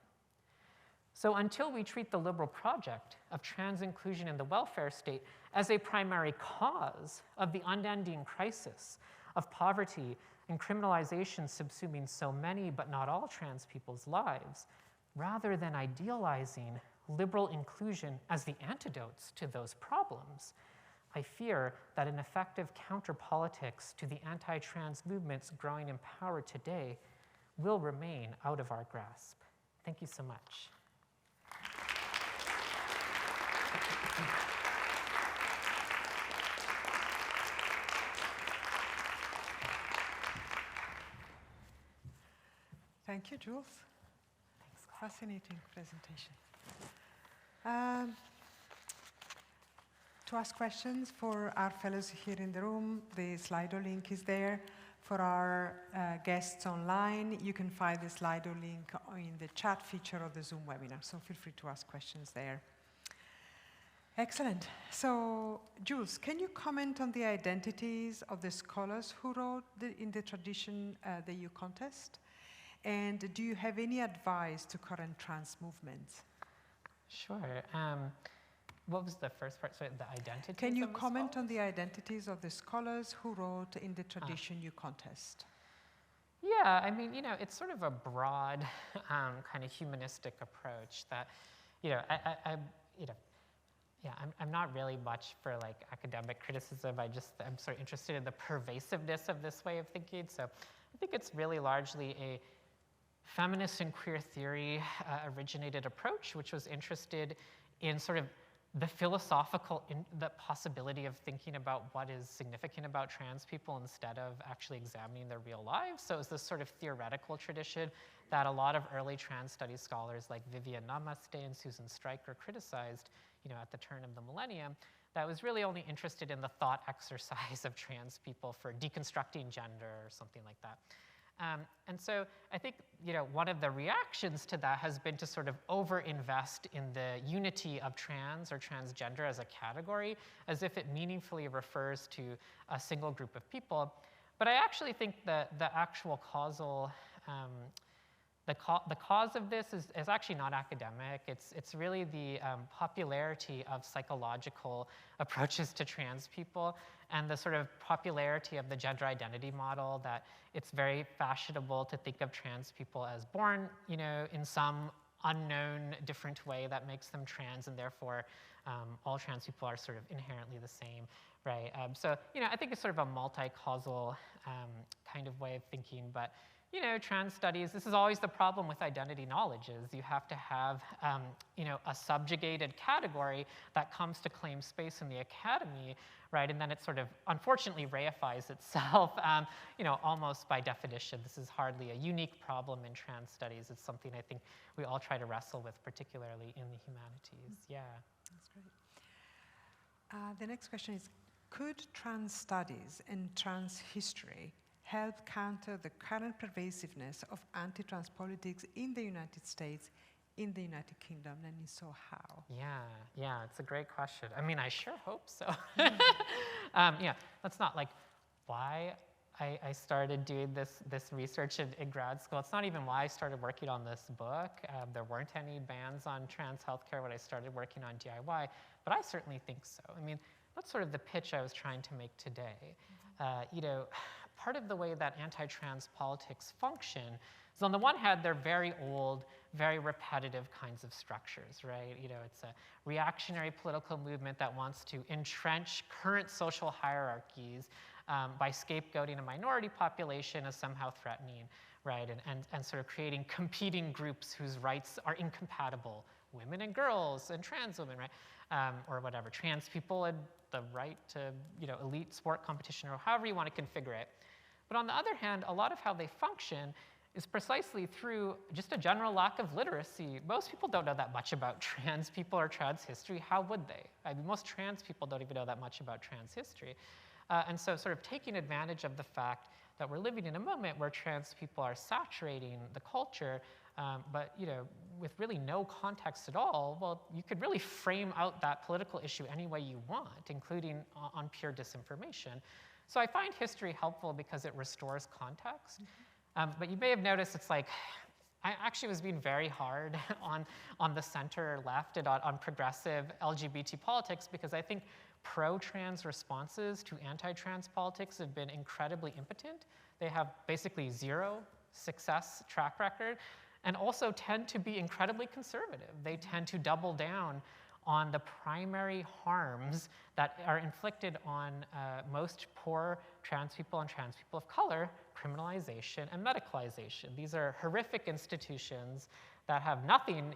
So until we treat the liberal project of trans inclusion in the welfare state as a primary cause of the unending crisis of poverty and criminalization subsuming so many but not all trans people's lives, rather than idealizing liberal inclusion as the antidotes to those problems, I fear that an effective counter-politics to the anti-trans movements growing in power today will remain out of our grasp. Thank you so much. Thank you, Jules. Thanks. Fascinating presentation. To ask questions for our fellows here in the room, the Slido link is there. For our guests online, you can find the Slido link in the chat feature of the Zoom webinar, so feel free to ask questions there. Excellent. So, Jules, can you comment on the identities of the scholars who wrote in the tradition that you contest? And do you have any advice to current trans movements? Sure. What was the first part? Sorry, the identities. Can you of the comment scholars? on the identities of the scholars who wrote in the tradition you contest? Yeah, I mean, it's sort of a broad kind of humanistic approach that, I'm not really much for like academic criticism. I'm sort of interested in the pervasiveness of this way of thinking. So I think it's really largely a feminist and queer theory originated approach, which was interested in sort of the the possibility of thinking about what is significant about trans people instead of actually examining their real lives. So it's this sort of theoretical tradition that a lot of early trans studies scholars like Vivian Namaste and Susan Stryker criticized, at the turn of the millennium, that was really only interested in the thought exercise of trans people for deconstructing gender or something like that. And so I think, one of the reactions to that has been to sort of overinvest in the unity of trans or transgender as a category, as if it meaningfully refers to a single group of people. But I actually think that the actual causal, the cause of this is actually not academic. It's really the popularity of psychological approaches to trans people and the sort of popularity of the gender identity model, that it's very fashionable to think of trans people as born, in some unknown different way that makes them trans, and therefore all trans people are sort of inherently the same, right? So, I think it's sort of a multi-causal kind of way of thinking, but trans studies, this is always the problem with identity knowledge, is you have to have, a subjugated category that comes to claim space in the academy, right? And then it sort of, unfortunately, reifies itself, almost by definition. This is hardly a unique problem in trans studies. It's something I think we all try to wrestle with, particularly in the humanities. Yeah. That's great. The next question is, could trans studies and trans history help counter the current pervasiveness of anti-trans politics in the United States, in the United Kingdom, and if so, how? Yeah, it's a great question. I mean, I sure hope so. That's not like why I started doing this research in grad school. It's not even why I started working on this book. There weren't any bans on trans healthcare when I started working on DIY, but I certainly think so. I mean, that's sort of the pitch I was trying to make today. Part of the way that anti-trans politics function is, on the one hand, they're very old, very repetitive kinds of structures, right? It's a reactionary political movement that wants to entrench current social hierarchies by scapegoating a minority population as somehow threatening, right? And sort of creating competing groups whose rights are incompatible, women and girls and trans women, right? Or whatever, trans people and the right to, elite sport competition, or however you want to configure it. But on the other hand, a lot of how they function is precisely through just a general lack of literacy. Most people don't know that much about trans people or trans history. How would they? I mean, most trans people don't even know that much about trans history. And so sort of taking advantage of the fact that we're living in a moment where trans people are saturating the culture, but with really no context at all, well, you could really frame out that political issue any way you want, including on pure disinformation. So I find history helpful because it restores context. But you may have noticed it's like, I actually was being very hard on the center left and on progressive LGBT politics, because I think pro-trans responses to anti-trans politics have been incredibly impotent. They have basically zero success track record, and also tend to be incredibly conservative. They tend to double down on the primary harms that are inflicted on most poor trans people and trans people of color: criminalization and medicalization. These are horrific institutions that have nothing,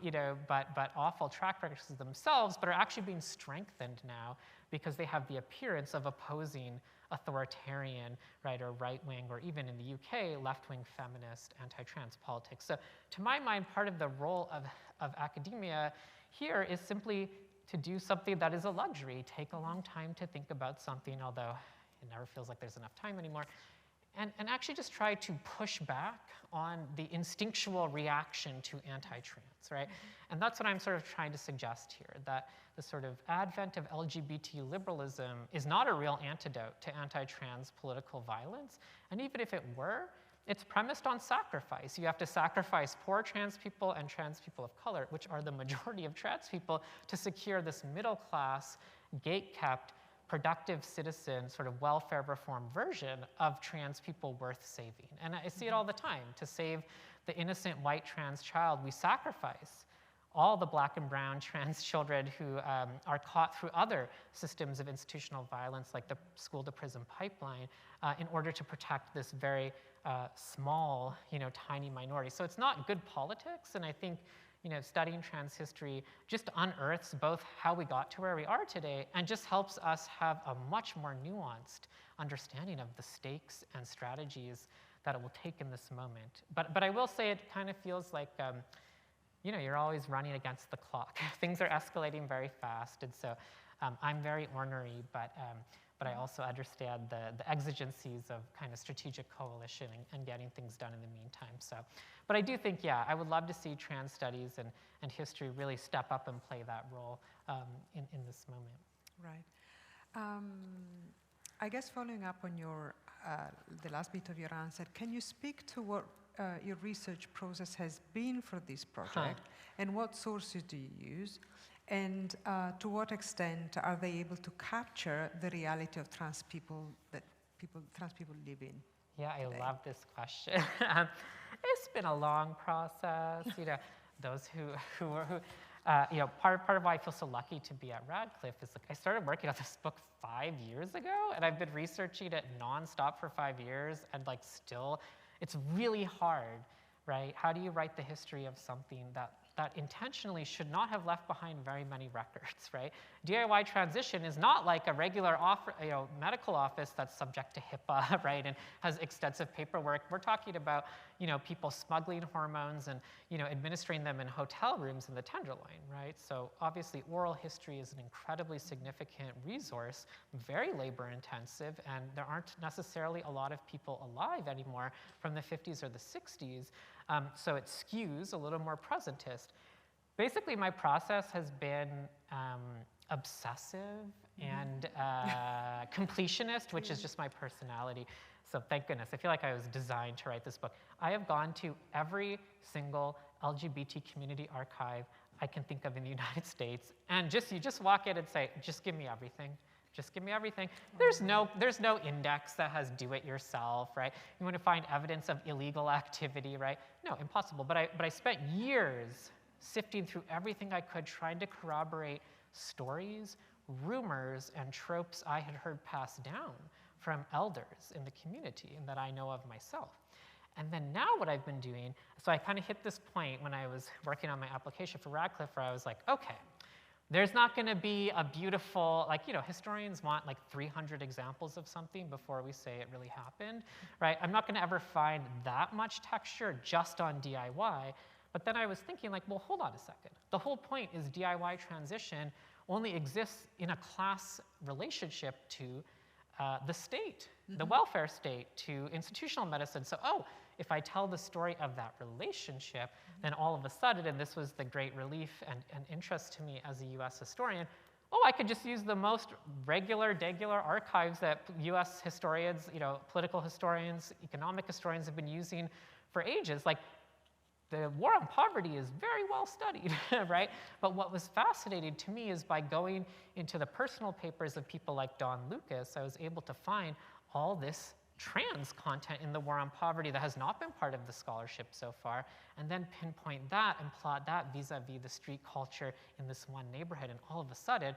but awful track records themselves, but are actually being strengthened now because they have the appearance of opposing authoritarian, right, or right-wing, or even in the UK, left-wing feminist anti-trans politics. So to my mind, part of the role of academia here is simply to do something that is a luxury, take a long time to think about something, although it never feels like there's enough time anymore, and actually just try to push back on the instinctual reaction to anti-trans, right? And that's what I'm sort of trying to suggest here, that the sort of advent of LGBT liberalism is not a real antidote to anti-trans political violence. And even if it were, it's premised on sacrifice. You have to sacrifice poor trans people and trans people of color, which are the majority of trans people, to secure this middle class, gate-kept, productive citizen, sort of welfare reform version of trans people worth saving. And I see it all the time. To save the innocent white trans child, we sacrifice all the black and brown trans children who are caught through other systems of institutional violence, like the school-to-prison pipeline, in order to protect this very small, tiny minority. So it's not good politics, and I think studying trans history just unearths both how we got to where we are today and just helps us have a much more nuanced understanding of the stakes and strategies that it will take in this moment. But I will say it kind of feels like, you're always running against the clock. Things are escalating very fast, and so I'm very ornery, but I also understand the exigencies of kind of strategic coalition and getting things done in the meantime. So, but I do think, yeah, I would love to see trans studies and history really step up and play that role in this moment. Right. I guess following up on the last bit of your answer, can you speak to what your research process has been for this project, and what sources do you use, and to what extent are they able to capture the reality of trans people live in? Yeah, today? I love this question. It's been a long process. Those part of why I feel so lucky to be at Radcliffe is I started working on this book 5 years ago, and I've been researching it nonstop for 5 years, and still, it's really hard, right? How do you write the history of something that intentionally should not have left behind very many records, right? DIY transition is not like a regular medical office that's subject to HIPAA, right, and has extensive paperwork. We're talking about people smuggling hormones and administering them in hotel rooms in the Tenderloin, right? So obviously oral history is an incredibly significant resource, very labor intensive, and there aren't necessarily a lot of people alive anymore from the 50s or the 60s. So it skews a little more presentist. Basically, my process has been obsessive and completionist, which is just my personality. So thank goodness. I feel like I was designed to write this book. I have gone to every single LGBT community archive I can think of in the United States, and you just walk in and say, just give me everything. Just give me everything. There's no index that has do-it-yourself, right? You want to find evidence of illegal activity, right? No, impossible. But I spent years sifting through everything I could, trying to corroborate stories, rumors, and tropes I had heard passed down from elders in the community and that I know of myself. And then now what I've been doing, so I kind of hit this point when I was working on my application for Radcliffe where I was like, okay, there's not going to be a beautiful, historians want 300 examples of something before we say it really happened, right? I'm not going to ever find that much texture just on DIY. But then I was thinking well, hold on a second. The whole point is DIY transition only exists in a class relationship to the state, the welfare state, to institutional medicine. So, if I tell the story of that relationship, then all of a sudden, and this was the great relief and interest to me as a US historian, I could just use the most regular, degular archives that US historians, political historians, economic historians have been using for ages. The war on poverty is very well studied, right? But what was fascinating to me is by going into the personal papers of people like Don Lucas, I was able to find all this trans content in the war on poverty that has not been part of the scholarship so far, and then pinpoint that and plot that vis-a-vis the street culture in this one neighborhood, and all of a sudden,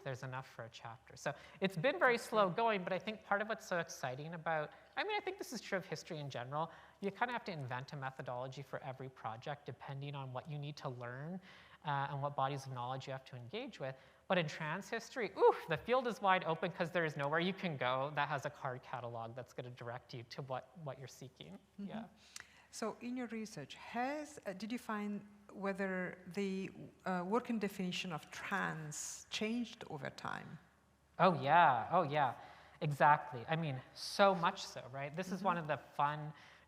there's enough for a chapter. So it's been very slow going, but I think part of what's so exciting about, I think this is true of history in general, you kind of have to invent a methodology for every project depending on what you need to learn and what bodies of knowledge you have to engage with. But in trans history, the field is wide open because there is nowhere you can go that has a card catalog that's going to direct you to what you're seeking. Mm-hmm. Yeah. So in your research, did you find whether the working definition of trans changed over time? Oh yeah, exactly. So much so, right? This is one of the fun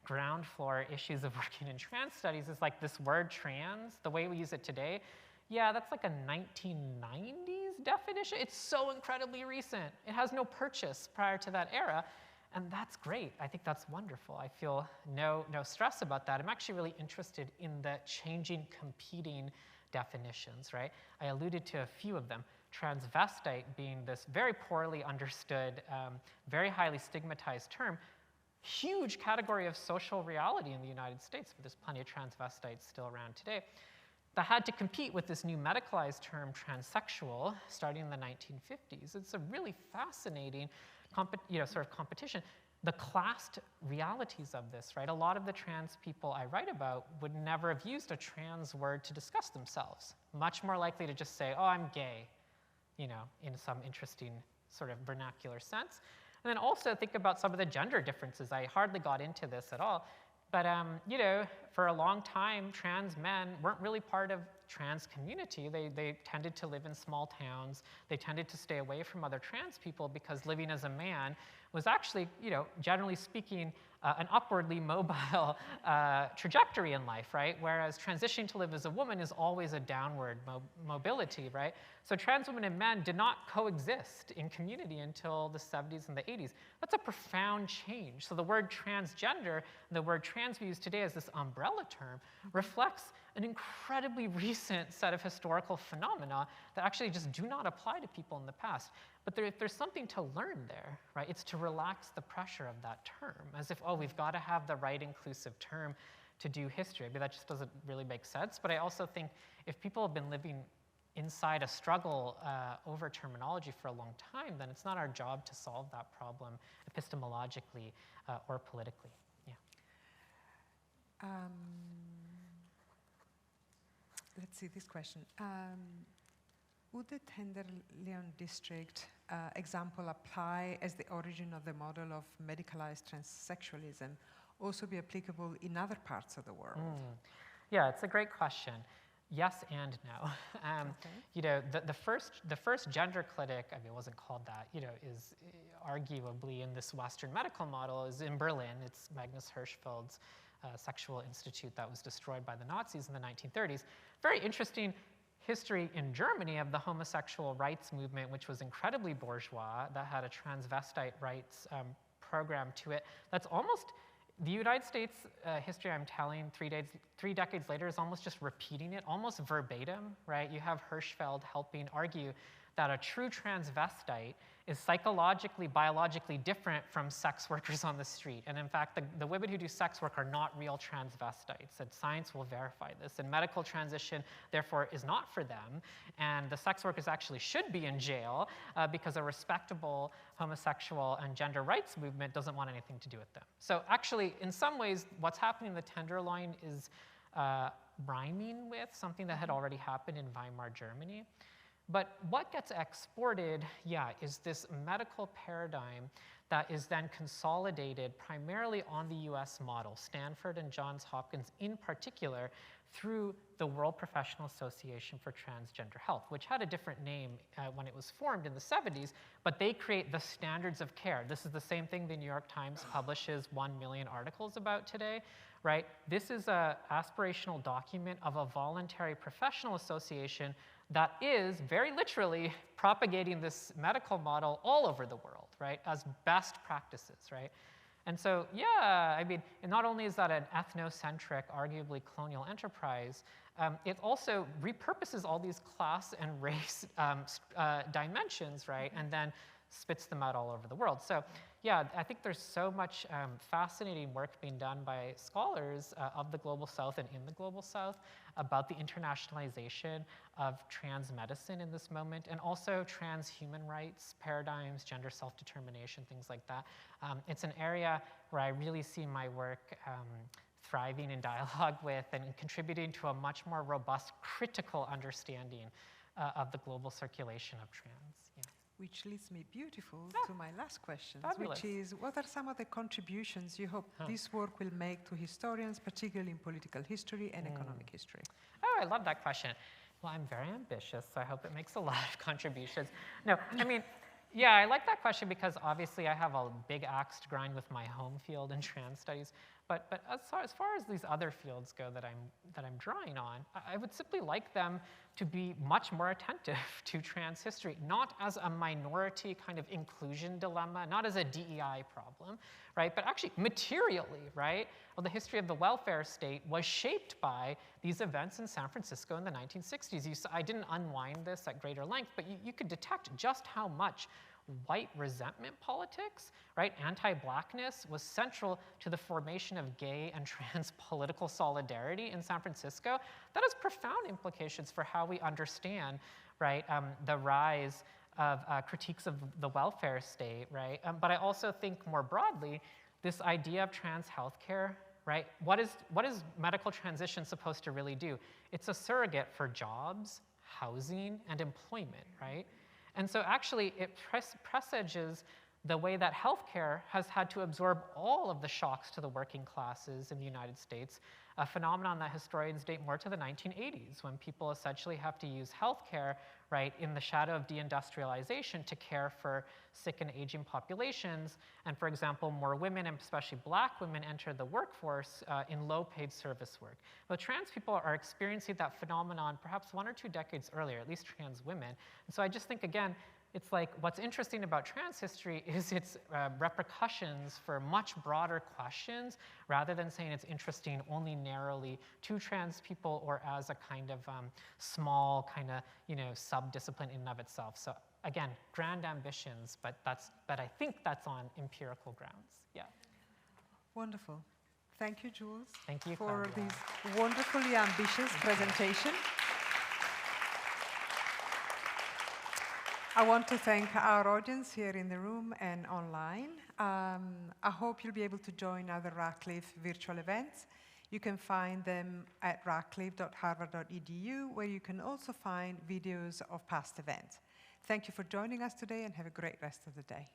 ground floor issues of working in trans studies is this word trans, the way we use it today. Yeah, that's a 1990s definition. It's so incredibly recent. It has no purchase prior to that era. And that's great. I think that's wonderful. I feel no stress about that. I'm actually really interested in the changing, competing definitions, right? I alluded to a few of them. Transvestite being this very poorly understood, very highly stigmatized term, huge category of social reality in the United States, but there's plenty of transvestites still around today, that had to compete with this new medicalized term, transsexual, starting in the 1950s. It's a really fascinating sort of competition. the classed realities of this, right? A lot of the trans people I write about would never have used a trans word to discuss themselves. Much more likely to just say, oh, I'm gay, you know, in some interesting sort of vernacular sense. And then also think about some of the gender differences. I hardly got into this at all. But, you know, for a long time, trans men weren't really part of trans community. They tended to live in small towns. They tended to stay away from other trans people because living as a man was actually, you know, generally speaking, an upwardly mobile trajectory in life, right? Whereas transitioning to live as a woman is always a downward mobility, right? So trans women and men did not coexist in community until the 70s and the 80s. That's a profound change. So the word transgender, the word trans we use today as this umbrella term, reflects an incredibly recent set of historical phenomena that actually just do not apply to people in the past. But if there's something to learn there, right, it's to relax the pressure of that term, as if, oh, we've got to have the right inclusive term to do history. I mean, that just doesn't really make sense. But I also think if people have been living inside a struggle over terminology for a long time, then it's not our job to solve that problem epistemologically or politically. Yeah. Let's see this question. Would the Tenderloin district example apply as the origin of the model of medicalized transsexualism also be applicable in other parts of the world? Yeah, it's a great question. Yes and no. Okay. You know, the first gender clinic, I mean, it wasn't called that, you know, is arguably in this Western medical model is in Berlin. It's Magnus Hirschfeld's Sexual Institute that was destroyed by the Nazis in the 1930s. Very interesting history in Germany of the homosexual rights movement, which was incredibly bourgeois, that had a transvestite rights program to it. That's almost, the United States history I'm telling 3 decades later is almost just repeating it, almost verbatim, right? You have Hirschfeld helping argue that a true transvestite is psychologically, biologically different from sex workers on the street. And in fact, the women who do sex work are not real transvestites, and science will verify this. And medical transition, therefore, is not for them. And the sex workers actually should be in jail because a respectable homosexual and gender rights movement doesn't want anything to do with them. So actually, in some ways, what's happening in the Tenderloin is rhyming with something that had already happened in Weimar Germany. But what gets exported, yeah, is this medical paradigm that is then consolidated primarily on the US model, Stanford and Johns Hopkins in particular, through the World Professional Association for Transgender Health, which had a different name when it was formed in the 70s, but they create the standards of care. This is the same thing the New York Times publishes 1 million articles about today, right? This is an aspirational document of a voluntary professional association that is very literally propagating this medical model all over the world, right, as best practices, right? And so, yeah, I mean, and not only is that an ethnocentric, arguably colonial enterprise, it also repurposes all these class and race dimensions, right, and then spits them out all over the world. So, yeah, I think there's so much fascinating work being done by scholars of the Global South and in the Global South about the internationalization of trans medicine in this moment, and also trans human rights paradigms, gender self-determination, things like that. It's an area where I really see my work thriving in dialogue with and contributing to a much more robust critical understanding of the global circulation of trans. Yeah. Which leads me beautiful to my last question, Fabulous. which is, what are some of the contributions you hope this work will make to historians, particularly in political history and economic history? Oh, I love that question. Well, I'm very ambitious, so I hope it makes a lot of contributions. No, I mean, yeah, I like that question because obviously I have a big axe to grind with my home field in trans studies. But as far as these other fields go that I'm drawing on, I would simply like them to be much more attentive to trans history, not as a minority kind of inclusion dilemma, not as a DEI problem, right? But actually materially, right? Well, the history of the welfare state was shaped by these events in San Francisco in the 1960s. I didn't unwind this at greater length, but you could detect just how much white resentment politics, right, anti-blackness was central to the formation of gay and trans political solidarity in San Francisco. That has profound implications for how we understand, right, the rise of critiques of the welfare state, right? But I also think more broadly, this idea of trans healthcare, right? What is medical transition supposed to really do? It's a surrogate for jobs, housing, and employment, right? And so actually it presages the way that healthcare has had to absorb all of the shocks to the working classes in the United States, a phenomenon that historians date more to the 1980s, when people essentially have to use healthcare, right, in the shadow of deindustrialization to care for sick and aging populations. And for example, more women, and especially Black women, enter the workforce in low-paid service work. But trans people are experiencing that phenomenon perhaps 1 or 2 decades earlier, at least trans women. And so I just think, again, it's like what's interesting about trans history is its repercussions for much broader questions, rather than saying it's interesting only narrowly to trans people or as a kind of small kind of, sub-discipline in and of itself. So again, grand ambitions, but I think that's on empirical grounds. Yeah. Wonderful. Thank you, Jules. Thank you, for Claudia. this wonderfully ambitious presentation. I want to thank our audience here in the room and online. I hope you'll be able to join other Radcliffe virtual events. You can find them at radcliffe.harvard.edu, where you can also find videos of past events. Thank you for joining us today, and have a great rest of the day.